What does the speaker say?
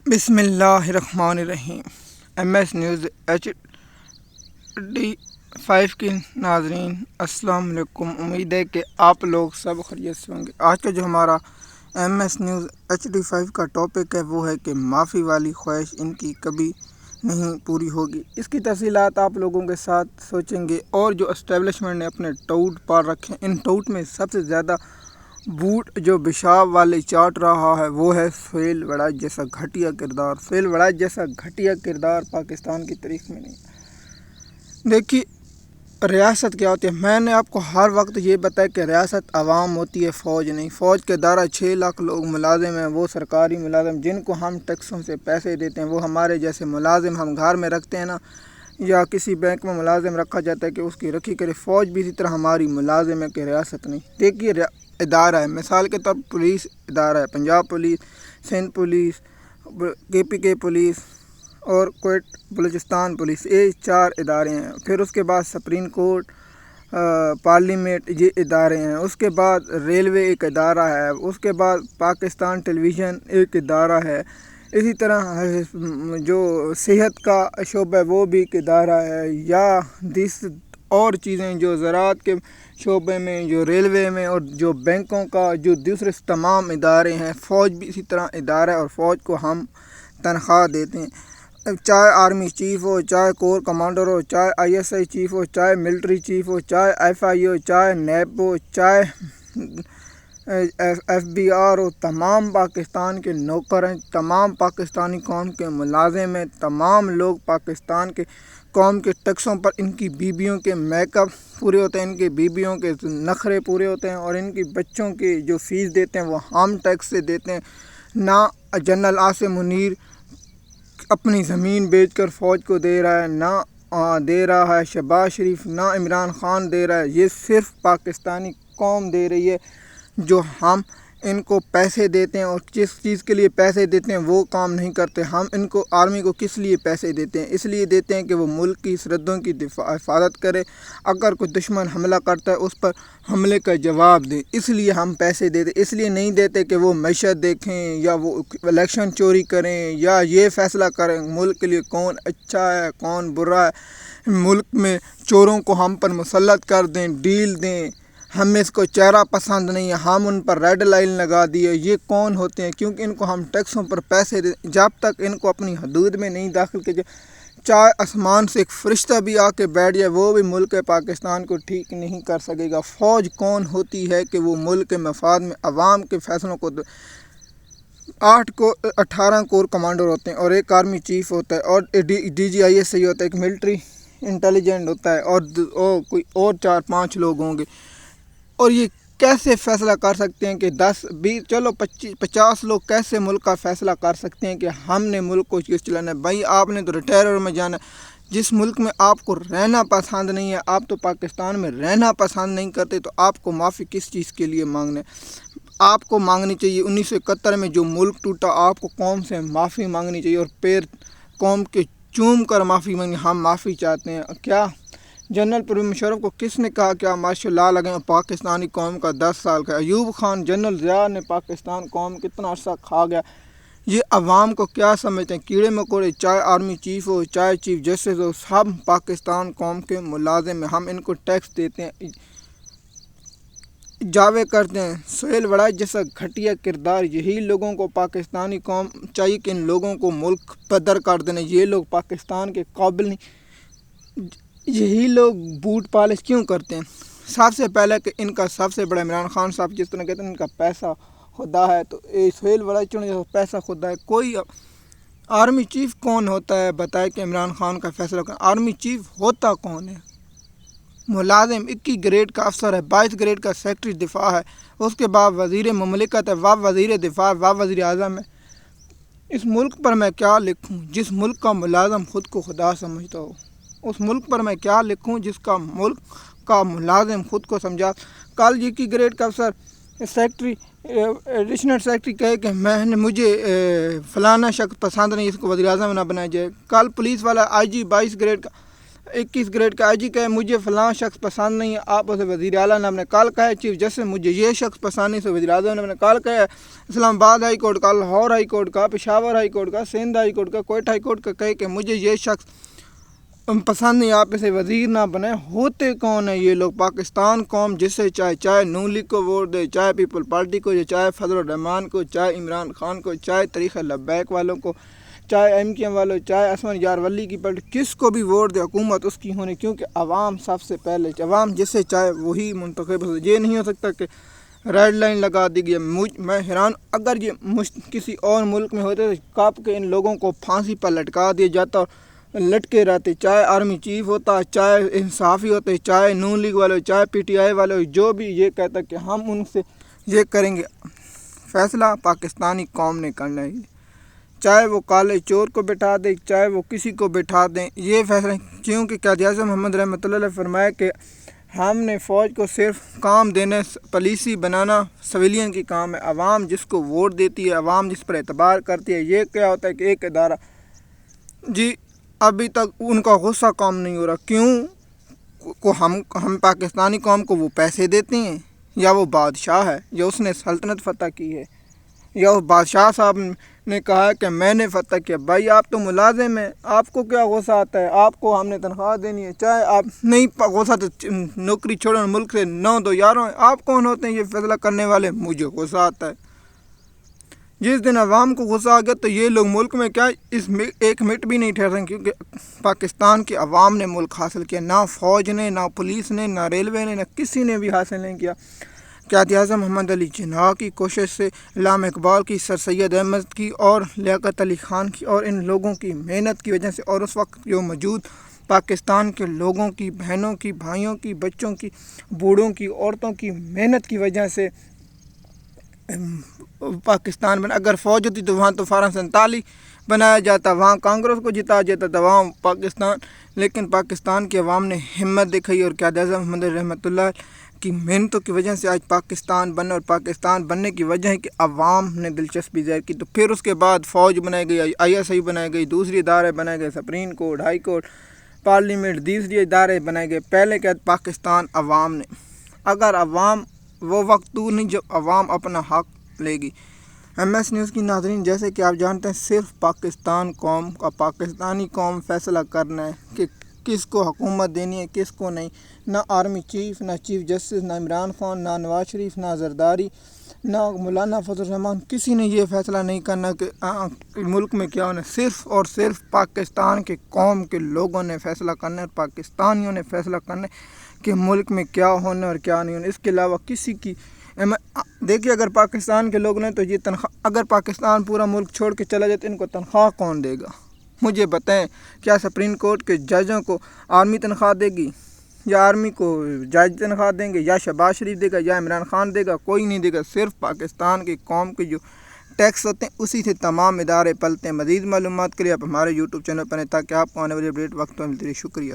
بسم اللہ الرحمن الرحیم۔ ایم ایس نیوز HD5 کے ناظرین السلام علیکم۔ امید ہے کہ آپ لوگ سب خیریت سے ہوں گے۔ آج کا جو ہمارا ایم ایس نیوز HD5 کا ٹاپک ہے وہ ہے کہ معافی والی خواہش ان کی کبھی نہیں پوری ہوگی۔ اس کی تفصیلات آپ لوگوں کے ساتھ سوچیں گے، اور جو اسٹیبلشمنٹ نے اپنے ٹاؤٹ پال رکھے ہیں، ان ٹاؤٹ میں سب سے زیادہ بوٹ جو پیشاب والے چاٹ رہا ہے وہ ہے سہیل وڑائچ جیسا گھٹیا کردار۔ سہیل وڑائچ جیسا گھٹیا کردار پاکستان کی تاریخ میں نہیں۔ دیکھیے ریاست کیا ہوتی ہے، میں نے آپ کو ہر وقت یہ بتایا کہ ریاست عوام ہوتی ہے، فوج نہیں۔ فوج کے دائرہ 6 لاکھ لوگ ملازم ہیں، وہ سرکاری ملازم جن کو ہم ٹیکسوں سے پیسے دیتے ہیں، وہ ہمارے جیسے ملازم ہم گھر میں رکھتے ہیں نا، یا کسی بینک میں ملازم رکھا جاتا ہے کہ اس کی رکھی کرے، فوج بھی اسی طرح ہماری ملازم ہے کہ ریاست نہیں۔ دیکھیے ادارہ ہے، مثال کے طور پر پولیس ادارہ ہے، Punjab police, Sindh police, KPK police اور کوئٹ بلوچستان پولیس، یہ 4 ادارے ہیں۔ پھر اس کے بعد سپریم کورٹ، پارلیمنٹ، یہ ادارے ہیں۔ اس کے بعد ریلوے ایک ادارہ ہے، اس کے بعد پاکستان ٹیلی ویژن ایک ادارہ ہے، اسی طرح جو صحت کا شعبہ ہے وہ بھی ایک ادارہ ہے، یا اور چیزیں جو زراعت کے شعبے میں، جو ریلوے میں، اور جو بینکوں کا جو دوسرے تمام ادارے ہیں۔ فوج بھی اسی طرح ادارہ ہے، اور فوج کو ہم تنخواہ دیتے ہیں، چاہے آرمی چیف ہو، چاہے کور کمانڈر ہو، چاہے ISI چیف ہو، چاہے ملٹری چیف ہو، چاہے FI ہو، چاہے نیب ہو، چاہے FBR ہو، تمام پاکستان کے نوکر ہیں، تمام پاکستانی قوم کے ملازم ہیں، تمام لوگ پاکستان کے قوم کے ٹیکسوں پر ان کی بیویوں کے میک اپ پورے ہوتے ہیں، ان کی بیویوں کے نخرے پورے ہوتے ہیں، اور ان کی بچوں کی جو فیس دیتے ہیں وہ ہم ٹیکس سے دیتے ہیں۔ نہ جنرل عاصم منیر اپنی زمین بیچ کر فوج کو دے رہا ہے، نہ دے رہا ہے شہباز شریف، نہ عمران خان دے رہا ہے، یہ صرف پاکستانی قوم دے رہی ہے، جو ہم ان کو پیسے دیتے ہیں، اور جس چیز کے لیے پیسے دیتے ہیں وہ کام نہیں کرتے۔ ہم ان کو آرمی کو کس لیے پیسے دیتے ہیں؟ اس لیے دیتے ہیں کہ وہ ملک کی سرحدوں کی حفاظت کرے، اگر کوئی دشمن حملہ کرتا ہے اس پر حملے کا جواب دے، اس لیے ہم پیسے دیتے۔ اس لیے نہیں دیتے کہ وہ معیشت دیکھیں، یا وہ الیکشن چوری کریں، یا یہ فیصلہ کریں ملک کے لیے کون اچھا ہے کون برا ہے، ملک میں چوروں کو ہم پر مسلط کر دیں، ڈیل دیں، ہمیں اس کو چہرہ پسند نہیں ہے، ہم ان پر ریڈ لائن لگا دیے۔ یہ کون ہوتے ہیں؟ کیونکہ ان کو ہم ٹیکسوں پر پیسے دیں۔ جب تک ان کو اپنی حدود میں نہیں داخل کیا جائے، چاہے آسمان سے ایک فرشتہ بھی آ کے بیٹھ جائے، وہ بھی ملک پاکستان کو ٹھیک نہیں کر سکے گا۔ فوج کون ہوتی ہے کہ وہ ملک کے مفاد میں عوام کے فیصلوں کو 18 کور کمانڈر ہوتے ہیں، اور ایک آرمی چیف ہوتا ہے، اور DG ISI ہوتا ہے، ایک ملٹری انٹیلیجنٹ ہوتا ہے، اور کوئی اور 4-5 لوگ ہوں گے۔ اور یہ کیسے فیصلہ کر سکتے ہیں کہ 10 20 چلو 50 لوگ کیسے ملک کا فیصلہ کر سکتے ہیں کہ ہم نے ملک کو کس چلانا ہے؟ بھائی آپ نے تو ریٹائر میں جانا ہے۔ جس ملک میں آپ کو رہنا پسند نہیں ہے، آپ تو پاکستان میں رہنا پسند نہیں کرتے، تو آپ کو معافی کس چیز کے لیے مانگنا ہے؟ آپ کو مانگنی چاہیے 1971 میں جو ملک ٹوٹا، آپ کو قوم سے معافی مانگنی چاہیے، اور پیر قوم کے چوم کر معافی مانگنی۔ ہم معافی چاہتے ہیں۔ کیا جنرل پرویز مشرف کو کس نے کہا کیا ماشاء اللہ لگے پاکستانی قوم کا 10 سال کا؟ ایوب خان، جنرل ضیاء نے پاکستان قوم کتنا عرصہ کھا گیا؟ یہ عوام کو کیا سمجھتے ہیں؟ کیڑے مکوڑے، چاہے آرمی چیف ہو، چاہے چیف جسٹس ہو، سب پاکستان قوم کے ملازم ہیں، ہم ان کو ٹیکس دیتے ہیں، جاوے کرتے ہیں۔ سہیل وڑائچ جیسا گھٹیا کردار، یہی لوگوں کو پاکستانی قوم چاہیے کہ ان لوگوں کو ملک بدر کر دینا۔ یہ لوگ پاکستان کے قابل نہیں، یہی لوگ بوٹ پالش کیوں کرتے ہیں؟ سب سے پہلے کہ ان کا سب سے بڑا عمران خان صاحب جس طرح کہتے ہیں ان کا پیسہ خدا ہے، تو سہیل وڑائچ پیسہ خدا ہے۔ کوئی آرمی چیف کون ہوتا ہے بتائے کہ عمران خان کا فیصلہ کریں؟ آرمی چیف ہوتا کون ہے؟ ملازم 21 گریڈ کا افسر ہے، 22 گریڈ کا سیکرٹری دفاع ہے، اس کے بعد وزیر مملکت ہے، وزیر دفاع، وزیر اعظم ہے۔ اس ملک پر میں کیا لکھوں جس ملک کا ملازم خود کو خدا سمجھتا ہو؟ اس ملک پر میں کیا لکھوں جس کا ملک کا ملازم خود کو سمجھا؟ کل 21 گریڈ کا افسر سیکرٹری ایڈیشنل سیکرٹری کہے کہ مجھے فلانا شخص پسند نہیں، اس کو وزیر اعظم نہ بنایا جائے۔ کل پولیس والا IG 22 گریڈ کا 21 گریڈ کا IG کہے مجھے فلاں شخص پسند نہیں ہے، آپ اسے وزیر اعلیٰ نے اپنے کال کہا ہے، چیف جسٹس مجھے یہ شخص پسند نہیں، سے وزیر اعظم نے اپنے کال کہا ہے، اسلام آباد ہائی کورٹ کا، لاہور ہائی کورٹ کا، پشاور ہائی کورٹ کا، سندھ ہائی کورٹ کا، کوئٹہ ہائی کورٹ کا کہے کہ مجھے یہ شخص پسند نہیں، آپ اسے وزیر نہ بنائیں۔ ہوتے کون ہیں یہ لوگ؟ پاکستان قوم جسے چاہے نون لیگ کو ووٹ دے، چاہے پیپل پارٹی کو، چاہے فضل الرحمان کو، چاہے عمران خان کو، چاہے طریقہ لبیک والوں کو، چاہے MKM والوں، چاہے اسمن یار ولی کی پارٹی، کس کو بھی ووٹ دے حکومت اس کی ہونی، کیونکہ عوام سب سے پہلے، عوام جسے چاہے وہی منتخب ہو۔ یہ نہیں ہو سکتا کہ ریڈ لائن لگا دی گئی۔ میں حیران، اگر یہ کسی اور ملک میں ہوتے تو کب کے ان لوگوں کو پھانسی پر لٹکا دیا جاتا اور لٹکے رہتے، چاہے آرمی چیف ہوتا، چاہے انصافی ہوتے، چاہے نون لیگ والے، چاہے PTI والے، جو بھی یہ کہتا کہ ہم ان سے یہ کریں گے۔ فیصلہ پاکستانی قوم نے کرنا ہے، چاہے وہ کالے چور کو بٹھا دے، چاہے وہ کسی کو بٹھا دیں، یہ فیصلہ، کیونکہ قائد اعظم محمد رحمۃ اللہ علیہ فرمایا کہ ہم نے فوج کو صرف کام دینے، پالیسی بنانا سویلین کی کام ہے، عوام جس کو ووٹ دیتی ہے، عوام جس پر اعتبار کرتی ہے، یہ کیا ہوتا ہے کہ ایک ادارہ، جی ابھی تک ان کا غصہ کام نہیں ہو رہا، کیوں کو ہم پاکستانی قوم کو وہ پیسے دیتے ہیں، یا وہ بادشاہ ہے، یا اس نے سلطنت فتح کی ہے، یا اس بادشاہ صاحب نے کہا ہے کہ میں نے فتح کیا۔ بھائی آپ تو ملازم ہیں، آپ کو کیا غصہ آتا ہے؟ آپ کو ہم نے تنخواہ دینی ہے، چاہے آپ نہیں غصہ تو نوکری چھوڑو، ملک سے 9 یاروں ہیں، آپ کون ہوتے ہیں یہ فیصلہ کرنے والے؟ مجھے غصہ آتا ہے جس دن عوام کو غصہ آ گیا تو یہ لوگ ملک میں کیا اس ایک منٹ بھی نہیں ٹھہر رہے، کیونکہ پاکستان کی عوام نے ملک حاصل کیا، نہ فوج نے، نہ پولیس نے، نہ ریلوے نے، نہ کسی نے بھی حاصل نہیں کیا۔ قائد اعظم محمد علی جناح کی کوشش سے، علامہ اقبال کی، سر سید احمد کی اور لیاقت علی خان کی اور ان لوگوں کی محنت کی وجہ سے، اور اس وقت جو موجود پاکستان کے لوگوں کی، بہنوں کی، بھائیوں کی، بچوں کی، بوڑھوں کی، عورتوں کی محنت کی وجہ سے پاکستان بنا۔ اگر فوج ہوتی تو وہاں تو فارم 47 بنایا جاتا، وہاں کانگریس کو جتا جاتا تھا، وہاں پاکستان، لیکن پاکستان کی عوام نے ہمت دکھائی اور قائد اعظم محمد رحمۃ اللہ کی محنتوں کی وجہ سے آج پاکستان بنا، اور پاکستان بننے کی وجہ ہے کہ عوام نے دلچسپی ظاہر کی، تو پھر اس کے بعد فوج بنائی گئی، ISI بنائی گئی، دوسری ادارے بنائے گئے، supreme court, high court, parliament, دوسری ادارے بنائے گئے۔ پہلے کیا پاکستان عوام نے، اگر عوام، وہ وقت دور نہیں جب عوام اپنا حق لے گی۔ MS نیوز کی ناظرین، جیسے کہ آپ جانتے ہیں صرف پاکستان قوم کا، پاکستانی قوم فیصلہ کرنا ہے کہ کس کو حکومت دینی ہے، کس کو نہیں۔ نہ آرمی چیف، نہ چیف جسٹس، نہ عمران خان، نہ نواز شریف، نہ زرداری، نہ مولانا فضل الرحمان، کسی نے یہ فیصلہ نہیں کرنا کہ ملک میں کیا ہونا ہے۔ صرف اور صرف پاکستان کے قوم کے لوگوں نے فیصلہ کرنا ہے، اور پاکستانیوں نے فیصلہ کرنا ہے کہ ملک میں کیا ہونا اور کیا نہیں ہونا۔ اس کے علاوہ کسی کی دیکھیے، اگر پاکستان کے لوگ نے تو یہ تنخواہ، اگر پاکستان پورا ملک چھوڑ کے چلا جائے تو ان کو تنخواہ کون دے گا؟ مجھے بتائیں، کیا سپریم کورٹ کے ججوں کو آرمی تنخواہ دے گی، یا آرمی کو جج تنخواہ دیں گے، یا شہباز شریف دے گا، یا عمران خان دے گا؟ کوئی نہیں دے گا۔ صرف پاکستان کی قوم کے جو ٹیکس ہوتے ہیں اسی سے تمام ادارے پلتے ہیں۔ مزید معلومات کے لیے آپ ہمارے YouTube چینل پر ہیں، تاکہ آپ کو آنے والی اپڈیٹ وقت پر ملتی رہے۔ شکریہ۔